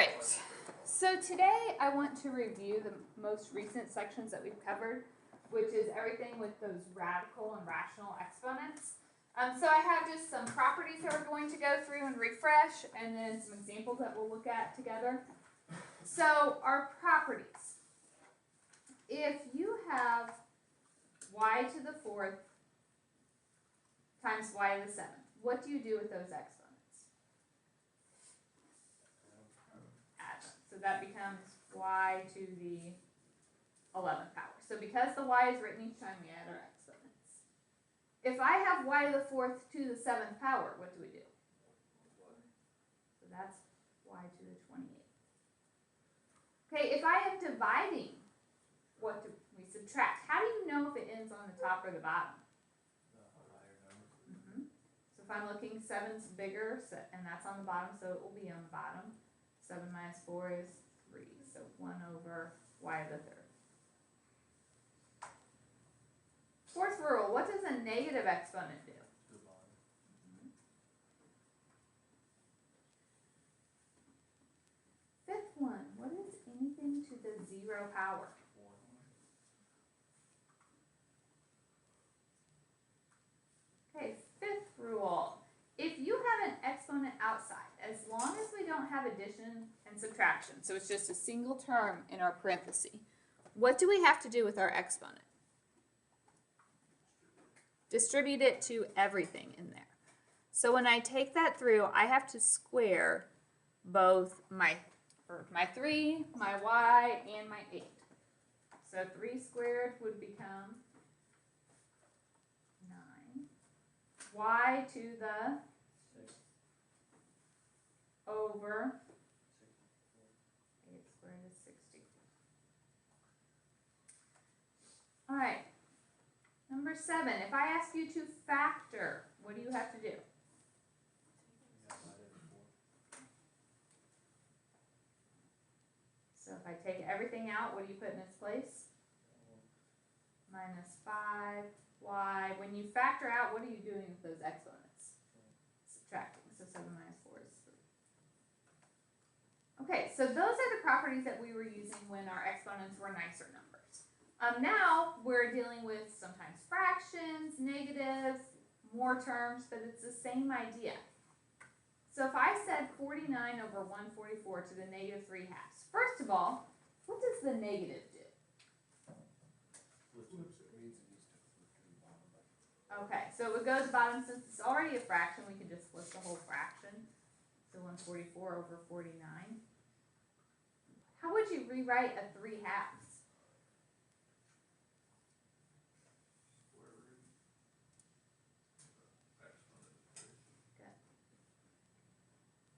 right, so today I want to review the most recent sections that we've covered, which is everything with those radical and rational exponents. So I have just some properties that we're going to go through and refresh, and then some examples that we'll look at together. So our properties. If you have y to the fourth times y to the seventh, what do you do with those exponents? Add them. So that becomes y to the 11th power. So because the y is written each time, we add our exponents. If I have y to the fourth to the 7th power, what do we do? So that's y to the 28th. Okay, if I am dividing, what do we subtract? How do you know if it ends on the top or the bottom? So if I'm looking, 7's bigger, and that's on the bottom, so it will be on the bottom. 7 minus 4 is 3, so 1 over y to the third. Fourth rule, what does a negative exponent do? Fifth one, what is anything to the 0 power? Okay, fifth rule. If you have an exponent outside, as long as we don't have addition and subtraction, so it's just a single term in our parenthesis, what do we have to do with our exponent? Distribute it to everything in there. So when I take that through, I have to square both my 3, my y, and my 8. So 3 squared would become 9. Y to the 6 over 8 squared is 60. All right. Number 7, if I ask you to factor, what do you have to do? So if I take everything out, what do you put in its place? Minus 5y. When you factor out, what are you doing with those exponents? Subtracting. So 7 minus 4 is 3. Okay, so those are the properties that we were using when our exponents were nicer numbers. Now we're dealing with sometimes fractions, negatives, more terms, but it's the same idea. So if I said 49 over 144 to the negative 3 halves, first of all, what does the negative do? Okay, so it would go to the bottom. Since it's already a fraction, we can just flip the whole fraction. So 144 over 49. How would you rewrite a 3 halves?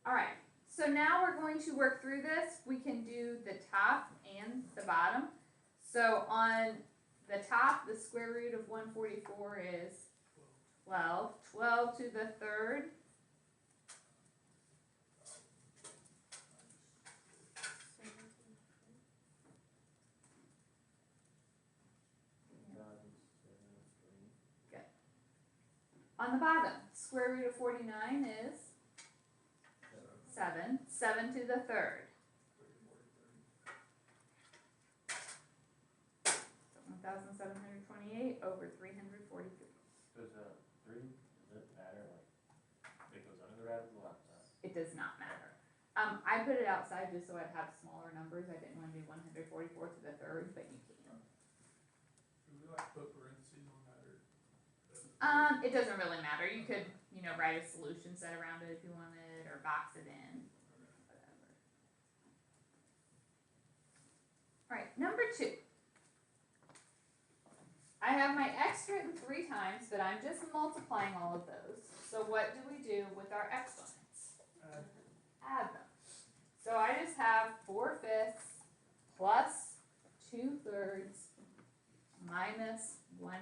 All right, so now we're going to work through this. We can do the top and the bottom. So on the top, the square root of 144 is 12. 12 to the third. Good. On the bottom, square root of 49 is 7. 7 to the third. So 1,728 over 343. Does 3, does it matter, like, it goes under the radical or outside? It does not matter. I put it outside just so I'd have smaller numbers. I didn't want to do 144 to the third, but you can. Do we like put parentheses on that, or? It doesn't really matter. You could, write a solution set around it if you wanted, or box it in, whatever. All right, number 2. I have my x written 3 times, but I'm just multiplying all of those. So what do we do with our exponents? Add them. So I just have 4/5 plus 2/3 minus 1/2.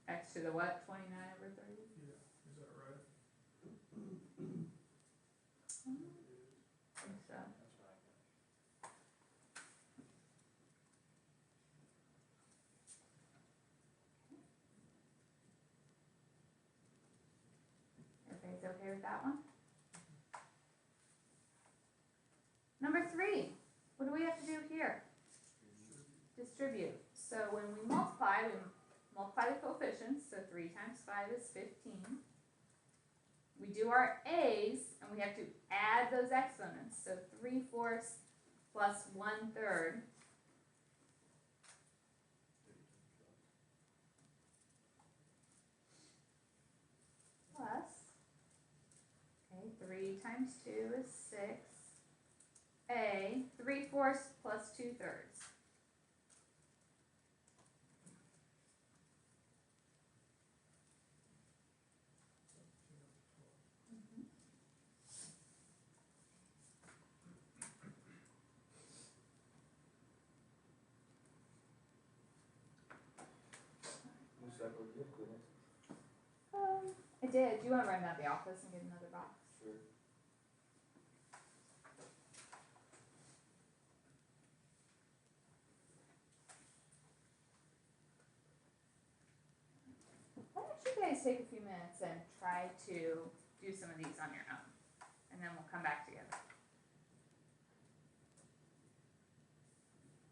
X to the what? 29 over 30? Yeah, is that right? I think so. That's what I got. guys okay with that one? Number 3, what do we have to do here? Distribute. So when we multiply the coefficients, so 3 times 5 is 15. We do our A's, and we have to add those exponents, so 3/4 plus 1/3. Plus, okay, 3 times 2 is 6. A, 3/4 plus 2/3. I did. Do you want to run down to the office and get another box? Sure. Why don't you guys take a few minutes and try to do some of these on your own, and then we'll come back together.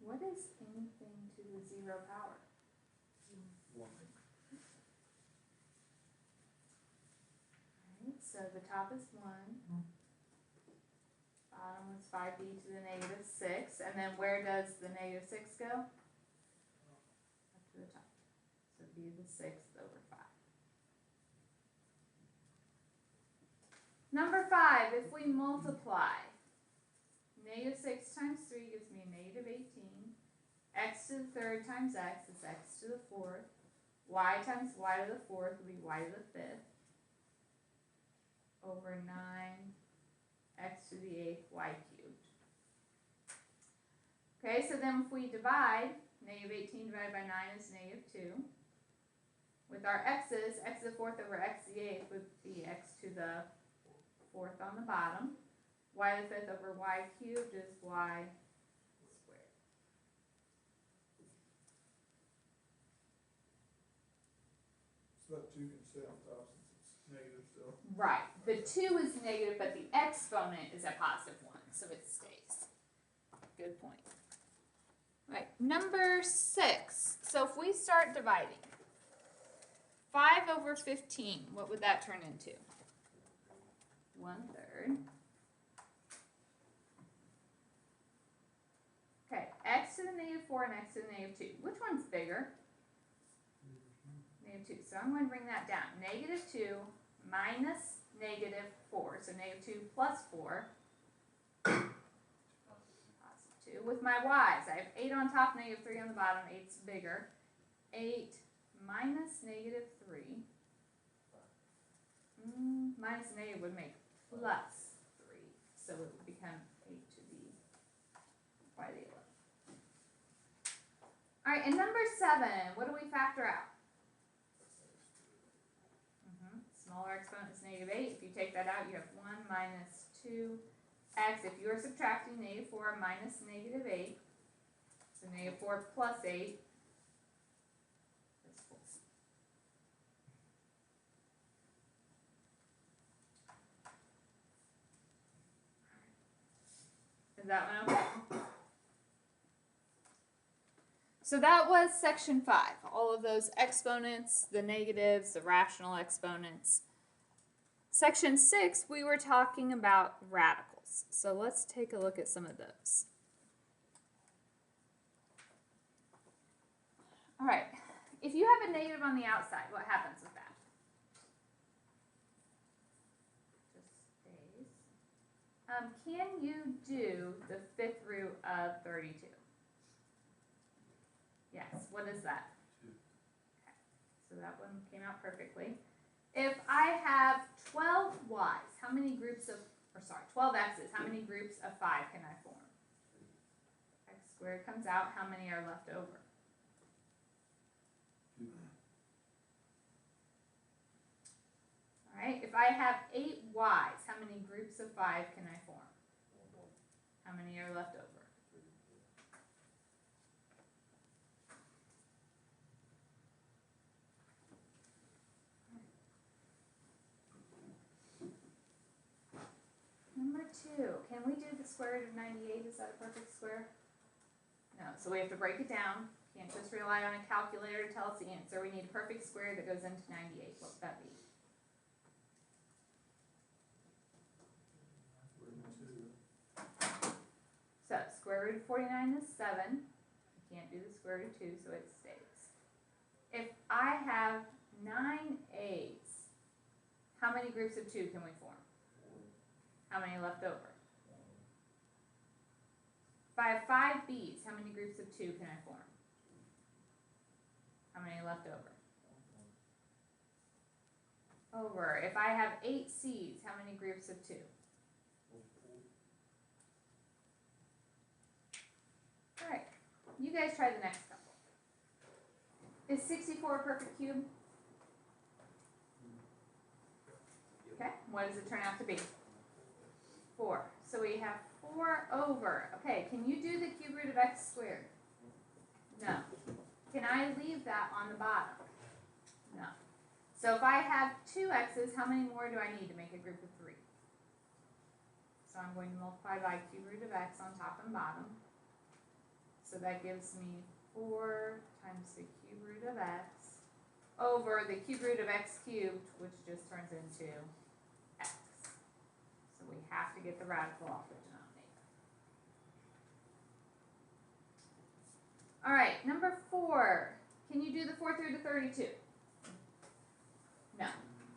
What is anything to the 0 power? 1. Right, so the top is 1. Bottom was 5b to the negative 6. And then where does the negative 6 go? Up to the top. So b to the 6th over 5. Number 5, if we multiply, negative 6 times 3 gives me negative 18. X to the 3rd times x is x to the 4th. Y times y to the 4th will be y to the 5th. Over 9 x to the 8th y cubed. Okay, so then if we divide, negative 18 divided by 9 is negative 2. With our x's, x to the 4th over x to the 8th would be x to the 4th on the bottom. Y to the 5th over y cubed is y squared. So that 2 can stay on top since it's negative still. Right. The 2 is negative, but the exponent is a positive 1, so it stays. Good point. Right. Number 6. So if we start dividing, 5 over 15, what would that turn into? 1/3. Okay, x to the negative 4 and x to the negative 2. Which one's bigger? Negative 2. So I'm going to bring that down. Negative 2 minus negative 4. So negative 2 plus 4. Positive 2. With my y's, I have 8 on top, negative 3 on the bottom. 8's bigger. 8 minus negative 3. Minus negative would make plus 3. So it would become 8 to the y to the 11th. All right, and number 7, what do we factor out? Smaller exponent is negative 8. If you take that out, you have 1 minus 2x. If you are subtracting negative 4 minus negative 8, so negative 4 plus 8 is 4. Is that one okay? So that was section 5, all of those exponents, the negatives, the rational exponents. Section 6, we were talking about radicals. So let's take a look at some of those. All right, if you have a negative on the outside, what happens with that? Just stays. Can you do the 5th root of 32? Yes, what is that? 2. Okay, so that one came out perfectly. If I have 12 y's, how many groups of, 12 x's, how many groups of 5 can I form? X squared comes out, how many are left over? 2. All right, if I have 8 y's, how many groups of 5 can I form? 1. How many are left over? 3. 2, can we do the square root of 98? Is that a perfect square? No, so we have to break it down. Can't just rely on a calculator to tell us the answer. We need a perfect square that goes into 98. What would that be? So square root of 49 is 7. I can't do the square root of 2, so it stays. If I have 9 A's, how many groups of 2 can we form? How many left over? If I have 5 B's, how many groups of 2 can I form? How many left over? Over. If I have 8 C's, how many groups of 2? Alright, you guys try the next couple. Is 64 a perfect cube? Okay, what does it turn out to be? 4. So we have 4 over. Okay, can you do the cube root of x squared? No. Can I leave that on the bottom? No. So if I have 2 x's, how many more do I need to make a group of 3? So I'm going to multiply by cube root of x on top and bottom. So that gives me 4 times the cube root of x over the cube root of x cubed, which just turns into x. So we have to get the radical off the denominator. All right, number 4. Can you do the 4th root of 32? No.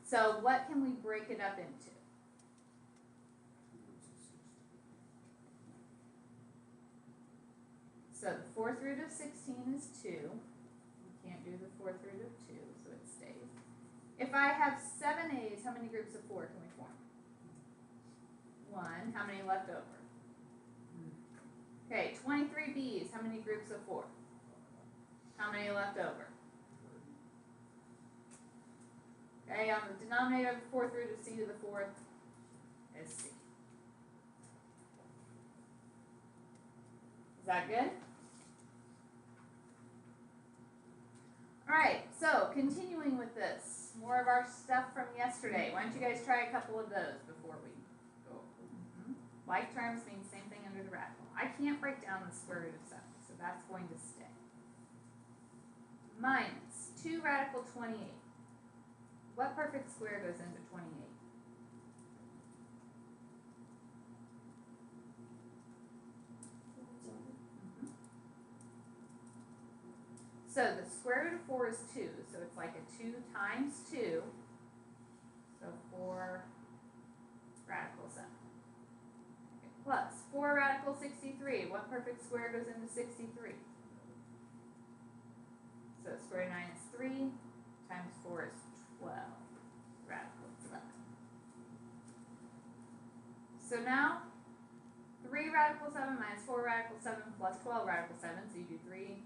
So what can we break it up into? So the 4th root of 16 is 2. We can't do the 4th root of 2, so it stays. If I have 7 A's, how many groups of 4 can we form? 1. How many left over? Okay, 23 B's, how many groups of 4? How many left over? Okay, on the denominator of the 4th root of c to the 4th is c. Is that good? Alright, so continuing with this, more of our stuff from yesterday. Why don't you guys try a couple of those before we go? Like terms mean same thing under the radical. I can't break down the square root of 7, so that's going to stay. Minus 2 radical 28. What perfect square goes into 28? So the square root of 4 is 2, so it's like a 2 times 2, so 4 radical 7. Okay, plus 4 radical 63, what perfect square goes into 63? So square root of 9 is 3, times 4 is 12, radical 11. So now, 3 radical 7 minus 4 radical 7 plus 12 radical 7, so you do 3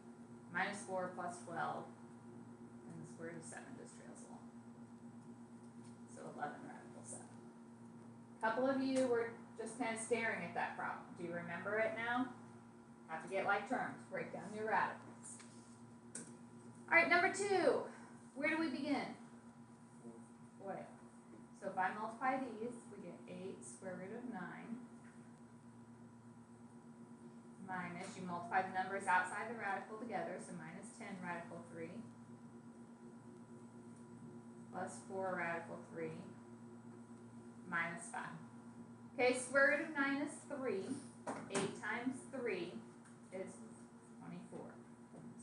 minus 4 plus 12, and the square root of 7 just trails along. So 11 radical 7. A couple of you were just kind of staring at that problem. Do you remember it now? Have to get like terms. Break down your radicals. Alright, number 2. Where do we begin? What? So if I multiply these, we get 8 square root of 9. Minus, you multiply the numbers outside the radical together, so minus 10 radical 3 plus 4 radical 3 minus 5. Okay, square root of 9 is 3. 8 times 3 is 24.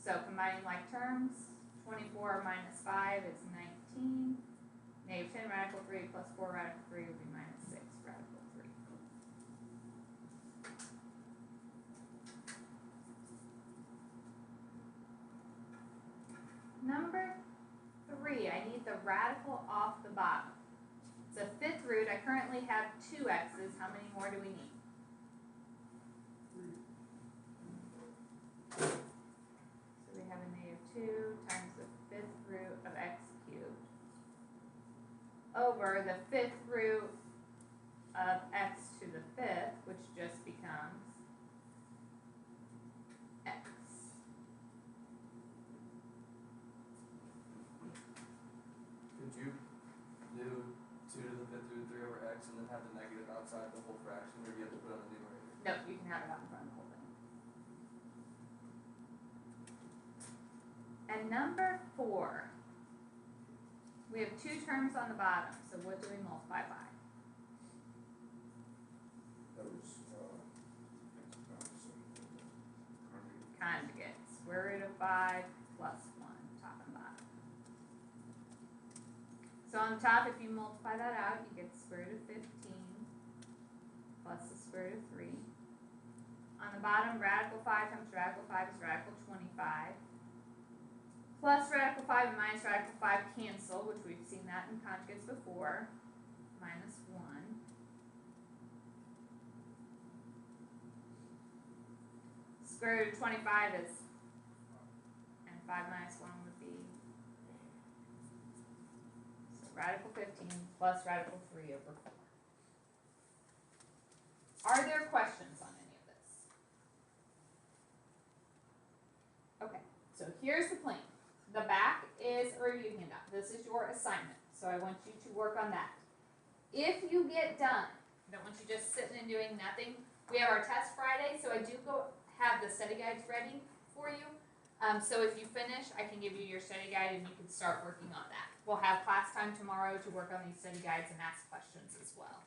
So combining like terms, 24 minus 5 is 19. Negative 10 radical 3 plus 4 radical 3 would be minus 6 radical 3. Number 3, I need the radical off the bottom. It's a 5th root. I currently have 2 x's. How many more do we need? 3. So we have a negative 2 times the 5th root of x cubed over the 5th root of x to the 5th, which just becomes x. Could you do 2 to the 5th root 3 over x and then have the negative outside the whole fraction, or do you have to put it on the numerator? No, you can have it out in front of the whole thing. And number 4, we have 2 terms on the bottom, so what do we multiply by? That was, Conjugate, square root of 5 plus 1, top and bottom. So on the top, if you multiply that out, you get the square root of 15 plus the square root of 3. On the bottom, radical 5 times radical 5 is radical 25. Plus radical 5 and minus radical 5 cancel, which we've seen that in conjugates before. Minus 1. Square root of 25 is, and 5 minus 1 would be, so radical 15 plus radical 3 over 4. Are there questions on any of this? Okay, so here's the plan. The back is a review handout. This is your assignment, so I want you to work on that. If you get done, I don't want you just sitting and doing nothing. We have our test Friday, so I do have the study guides ready for you. So if you finish, I can give you your study guide and you can start working on that. We'll have class time tomorrow to work on these study guides and ask questions as well.